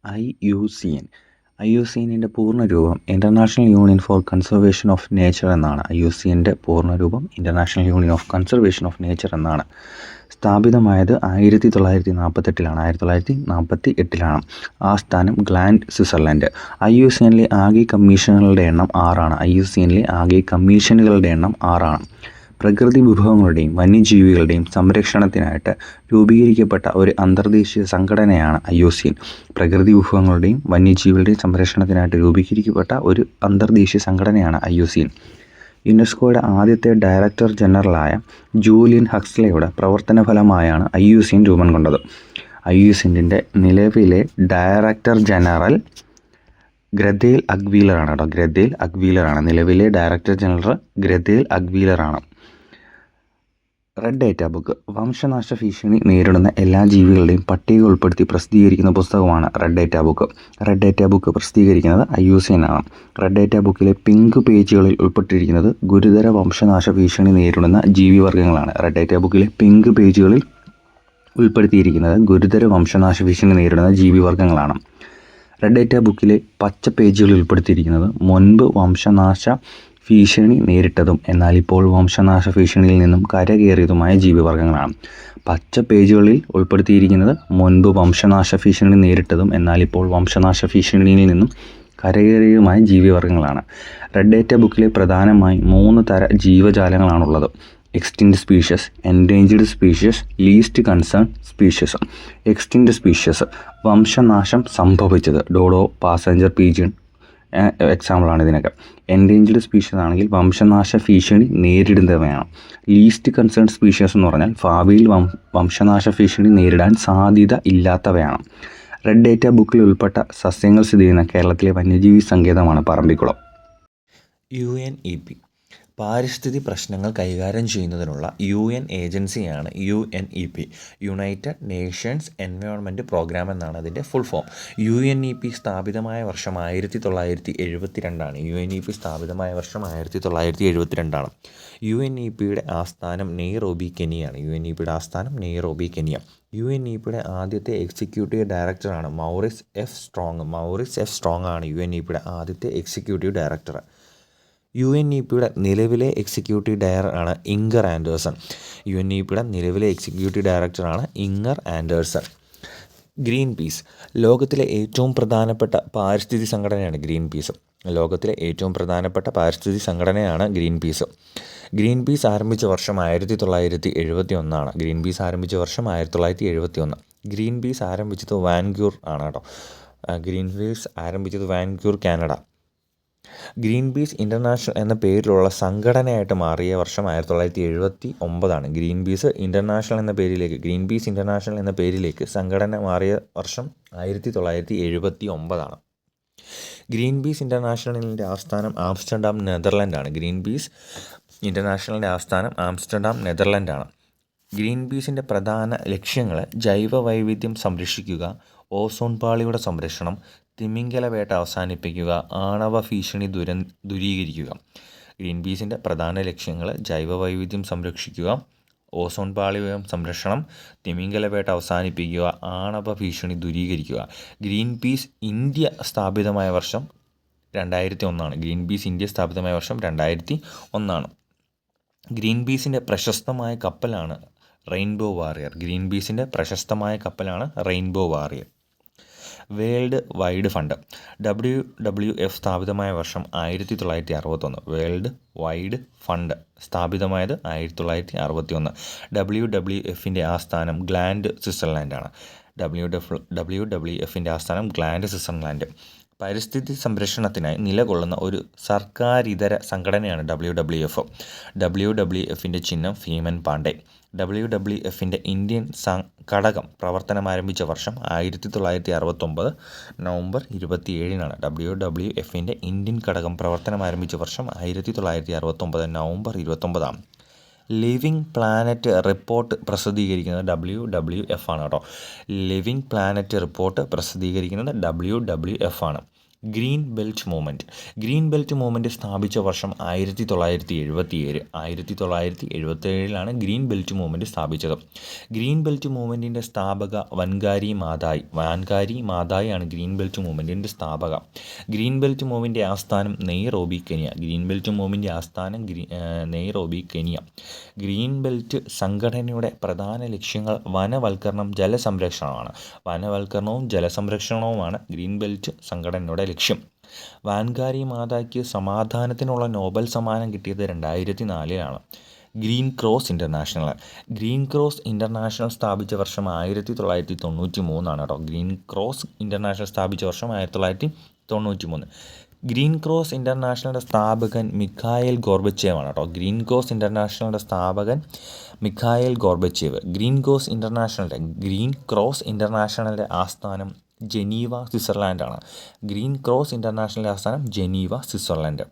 IUCN IUCNൻ്റെ പൂർണ്ണരൂപം International Union for Conservation of Nature എന്നാണ്. IUCNൻ്റെ പൂർണ്ണരൂപം International Union of Conservation of Nature എന്നാണ്. സ്ഥാപിതമായത് 1948ലാണ്. ആസ്ഥാനം ഗ്ലാൻഡ്, സ്വിറ്റ്സർലൻഡ്. IUCNലെ ആകെ കമ്മീഷനുകളുടെ എണ്ണം 6ആണ്. പ്രകൃതി വിഭവങ്ങളുടെയും വന്യജീവികളുടെയും സംരക്ഷണത്തിനായിട്ട് രൂപീകരിക്കപ്പെട്ട ഒരു അന്തർദേശീയ സംഘടനയാണ് IUCN. പ്രകൃതി വിഭവങ്ങളുടെയും വന്യജീവികളുടെയും സംരക്ഷണത്തിനായിട്ട് രൂപീകരിക്കപ്പെട്ട ഒരു അന്തർദേശീയ സംഘടനയാണ് IUCN. യുനെസ്കോയുടെ ആദ്യത്തെ ഡയറക്ടർ ജനറലായ ജൂലിയൻ ഹക്സ്ലെയുടെ പ്രവർത്തന ഫലമായാണ് IUCN രൂപം കൊണ്ടത്. IUCNൻ്റെ നിലവിലെ ഡയറക്ടർ ജനറൽ ഗ്രദേൽ അഗ്വീലറാണ്. നിലവിലെ ഡയറക്ടർ ജനറൽ ഗ്രദേൽ അഗ്വീലറാണ്. റെഡ് ഡേറ്റ ബുക്ക് വംശനാശ ഭീഷണി നേരിടുന്ന എല്ലാ ജീവികളുടെയും പട്ടിക ഉൾപ്പെടുത്തി പ്രസിദ്ധീകരിക്കുന്ന പുസ്തകമാണ് Red Data Book. Red Data Book പ്രസിദ്ധീകരിക്കുന്നത് IUCN ആണ്. റെഡ് ഡേറ്റ ബുക്കിലെ പിങ്ക് പേജുകളിൽ ഉൾപ്പെട്ടിരിക്കുന്നത് ഗുരുതര വംശനാശ ഭീഷണി നേരിടുന്ന ജീവിവർഗ്ഗങ്ങളാണ്. റെഡ് ഡേറ്റ ബുക്കിലെ പിങ്ക് പേജുകളിൽ ഉൾപ്പെടുത്തിയിരിക്കുന്നത് ഗുരുതര വംശനാശ ഭീഷണി നേരിടുന്ന ജീവിവർഗ്ഗങ്ങളാണ്. റെഡ് ഡേറ്റ ബുക്കിലെ പച്ച പേജുകളിൽ ഉൾപ്പെടുത്തിയിരിക്കുന്നത് മുൻപ് വംശനാശ ഭീഷണി നേരിട്ടതും എന്നാൽ ഇപ്പോൾ വംശനാശ ഭീഷണിയിൽ നിന്നും കരകയറിയതുമായ ജീവിവർഗ്ഗങ്ങളാണ്. പച്ച പേജുകളിൽ ഉൾപ്പെടുത്തിയിരിക്കുന്നത് മുൻപ് വംശനാശ ഭീഷണി നേരിട്ടതും എന്നാൽ ഇപ്പോൾ വംശനാശ ഭീഷണിയിൽ നിന്നും കരകയറിയതുമായ ജീവിവർഗ്ഗങ്ങളാണ്. റെഡ് ഡേറ്റ ബുക്കിലെ പ്രധാനമായും 3 തര ജീവജാലങ്ങളാണുള്ളത്: extinct species, endangered species, least concern species. Extinct species വംശനാശം സംഭവിച്ചത്. ഡോഡോ, പാസഞ്ചർ പീജിയൻ എക്സാമ്പിളാണ് ഇതിനൊക്കെ. എൻഡേഞ്ചേർഡ് സ്പീഷ്യസ് ആണെങ്കിൽ വംശനാശ ഭീഷണി നേരിടുന്നവയാണ്. ലീസ്റ്റ് കൺസേൺ സ്പീഷ്യസ് എന്ന് പറഞ്ഞാൽ ഭാവിയിൽ വംശനാശ ഭീഷണി നേരിടാൻ സാധ്യത ഇല്ലാത്തവയാണ്. റെഡ് ഡേറ്റ ബുക്കിൽ ഉൾപ്പെട്ട സസ്യങ്ങൾ സ്ഥിതി ചെയ്യുന്ന കേരളത്തിലെ വന്യജീവി സങ്കേതമാണ് പറമ്പിക്കുളം. UNEP പാരിസ്ഥിതി പ്രശ്നങ്ങൾ കൈകാര്യം ചെയ്യുന്നതിനുള്ള UN ഏജൻസിയാണ് UNEP. United Nations environment programme എന്നാണ് അതിൻ്റെ ഫുൾ ഫോം. UNEP സ്ഥാപിതമായ വർഷം 1972ആണ്. UNEP സ്ഥാപിതമായ വർഷം 1972ആണ്. UNEPയുടെ ആസ്ഥാനം നെയ്റോബി, കെനിയാണ്. UNEPയുടെ ആസ്ഥാനം നെയ്റോബി, കെനിയ. UNEPയുടെ ആദ്യത്തെ എക്സിക്യൂട്ടീവ് ഡയറക്ടറാണ് മൗറിസ് എഫ് സ്ട്രോങ് ആണ് UNEPയുടെ ആദ്യത്തെ എക്സിക്യൂട്ടീവ് ഡയറക്ടർ. UNEPയുടെ നിലവിലെ എക്സിക്യൂട്ടീവ് ഡയറക്ടറാണ് ഇംഗർ ആൻഡേഴ്സൺ. UNEPയുടെ നിലവിലെ എക്സിക്യൂട്ടീവ് ഡയറക്ടറാണ് ഇംഗർ ആൻഡേഴ്സൺ. ഗ്രീൻ പീസ് ലോകത്തിലെ ഏറ്റവും പ്രധാനപ്പെട്ട പാരിസ്ഥിതിക സംഘടനയാണ് ഗ്രീൻ പീസ്. ലോകത്തിലെ ഏറ്റവും പ്രധാനപ്പെട്ട പാരിസ്ഥിതിക സംഘടനയാണ് ഗ്രീൻ പീസ്. ഗ്രീൻ പീസ് ആരംഭിച്ച വർഷം 1971ആണ്. ഗ്രീൻ പീസ് ആരംഭിച്ച വർഷം 1971. ഗ്രീൻ പീസ് ആരംഭിച്ചത് വാൻകൂർ ആണ് കേട്ടോ. ഗ്രീൻ പീസ് ആരംഭിച്ചത് Vancouver, Canada. Green peas international എന്ന പേരിലുള്ള സംഘടനയായിട്ട് മാറിയ വർഷം 1979ആണ്. ഗ്രീൻ പീസ് ഇൻ്റർനാഷണൽ എന്ന പേരിലേക്ക് സംഘടന മാറിയ വർഷം 1979ആണ്. ഗ്രീൻ പീസ് ഇൻ്റർനാഷണലിൻ്റെ ആസ്ഥാനം ആംസ്റ്റർഡാം, നെതർലൻഡാണ്. ഗ്രീൻ പീസ് ഇൻ്റർനാഷണലിൻ്റെ ആസ്ഥാനം ആംസ്റ്റർഡാം, നെതർലൻഡാണ്. ഗ്രീൻ പീസിൻ്റെ പ്രധാന ലക്ഷ്യങ്ങൾ ജൈവ വൈവിധ്യം സംരക്ഷിക്കുക, ഓസോൺ പാളിയുടെ സംരക്ഷണം, തിമിംഗല വേട്ട അവസാനിപ്പിക്കുക, ആണവ ഭീഷണി ദൂരീകരിക്കുക. ഗ്രീൻ പീസിൻ്റെ പ്രധാന ലക്ഷ്യങ്ങൾ ജൈവ വൈവിധ്യം സംരക്ഷിക്കുക, ഓസോൺ പാളിയുടെ സംരക്ഷണം, തിമിംഗല വേട്ട അവസാനിപ്പിക്കുക, ആണവ ഭീഷണി ദൂരീകരിക്കുക. ഗ്രീൻ പീസ് ഇന്ത്യ സ്ഥാപിതമായ വർഷം 2001ആണ്. ഗ്രീൻ പീസ് ഇന്ത്യ സ്ഥാപിതമായ വർഷം 2001ആണ്. ഗ്രീൻ പീസിൻ്റെ പ്രശസ്തമായ കപ്പലാണ് റെയിൻബോ വാറിയർ. ഗ്രീൻ പീസിൻ്റെ പ്രശസ്തമായ കപ്പലാണ് Rainbow Warrior. World Wide Fund WWF സ്ഥാപിതമായ വർഷം 1961. വേൾഡ് വൈഡ് ഫണ്ട് സ്ഥാപിതമായത് 1961. WWFൻ്റെ ആസ്ഥാനം ഗ്ലാൻഡ്, സ്വിറ്റ്സർലൻഡാണ്. WWFൻ്റെ ആസ്ഥാനം ഗ്ലാൻഡ്, സ്വിറ്റ്സർലൻഡ്. പരിസ്ഥിതി സംരക്ഷണത്തിനായി നിലകൊള്ളുന്ന ഒരു സർക്കാരിതര സംഘടനയാണ് WWF. WWFൻ്റെ ചിഹ്നം ഭീമൻ പാണ്ഡെ. WWFൻ്റെ ഇന്ത്യൻ ഘടകം പ്രവർത്തനം ആരംഭിച്ച വർഷം 1969 നവംബർ 27നാണ്. WWFൻ്റെ ഇന്ത്യൻ ഘടകം പ്രവർത്തനം ആരംഭിച്ച വർഷം 1969 നവംബർ 29. ലിവിങ് പ്ലാനറ്റ് റിപ്പോർട്ട് പ്രസിദ്ധീകരിക്കുന്നത് WWF ആണ് കേട്ടോ. ലിവിങ് പ്ലാനറ്റ് റിപ്പോർട്ട് പ്രസിദ്ധീകരിക്കുന്നത് WWF ആണ്. Green belt movement. Green belt movement സ്ഥാപിച്ച വർഷം 1977. 1977 ഗ്രീൻ ബെൽറ്റ് മൂവ്മെൻറ്റ് സ്ഥാപിച്ചത്. ഗ്രീൻ ബെൽറ്റ് മൂവ്മെൻറ്റിൻ്റെ സ്ഥാപക വാൻകാരി മാതായി ആണ് ഗ്രീൻ ബെൽറ്റ് മൂവ്മെൻറ്റിൻ്റെ സ്ഥാപക. ഗ്രീൻ ബെൽറ്റ് മൂവ്മെൻറ്റിൻ്റെ ആസ്ഥാനം നെയ്റോബി, കെനിയ. ഗ്രീൻ ബെൽറ്റ് മൂവ്മെൻറ്റിൻ്റെ ആസ്ഥാനം നെയ്റോബി, കെനിയ. ഗ്രീൻ ബെൽറ്റ് സംഘടനയുടെ പ്രധാന ലക്ഷ്യങ്ങൾ വനവൽക്കരണം, ജലസംരക്ഷണമാണ്. വനവൽക്കരണവും ജലസംരക്ഷണവുമാണ് ഗ്രീൻ ബെൽറ്റ് സംഘടനയുടെ ലക്ഷ്യം. വാൻകാരി മാതായ്ക്ക് സമാധാനത്തിനുള്ള നോബൽ സമ്മാനം കിട്ടിയത് 2004. ഗ്രീൻ ക്രോസ് ഇൻ്റർനാഷണൽ സ്ഥാപിച്ച വർഷം 1993 കേട്ടോ. ഗ്രീൻ ക്രോസ് ഇൻ്റർനാഷണൽ സ്ഥാപിച്ച വർഷം 1993. ഗ്രീൻ ക്രോസ് ഇൻ്റർനാഷണലിൻ്റെ സ്ഥാപകൻ മിഖായേൽ ഗോർബച്ചേവ് ആണ് കേട്ടോ. ഗ്രീൻ ക്രോസ് ഇൻ്റർനാഷണലിൻ്റെ സ്ഥാപകൻ മിഖായേൽ ഗോർബച്ചേവ്. ഗ്രീൻ ക്രോസ് ഇൻ്റർനാഷണലിൻ്റെ ആസ്ഥാനം ജനീവ, സ്വിറ്റ്സർലാൻഡാണ്. ഗ്രീൻ ക്രോസ് ഇൻ്റർനാഷണലിൻ്റെ ആസ്ഥാനം ജനീവ, സ്വിറ്റ്സർലാൻഡ്.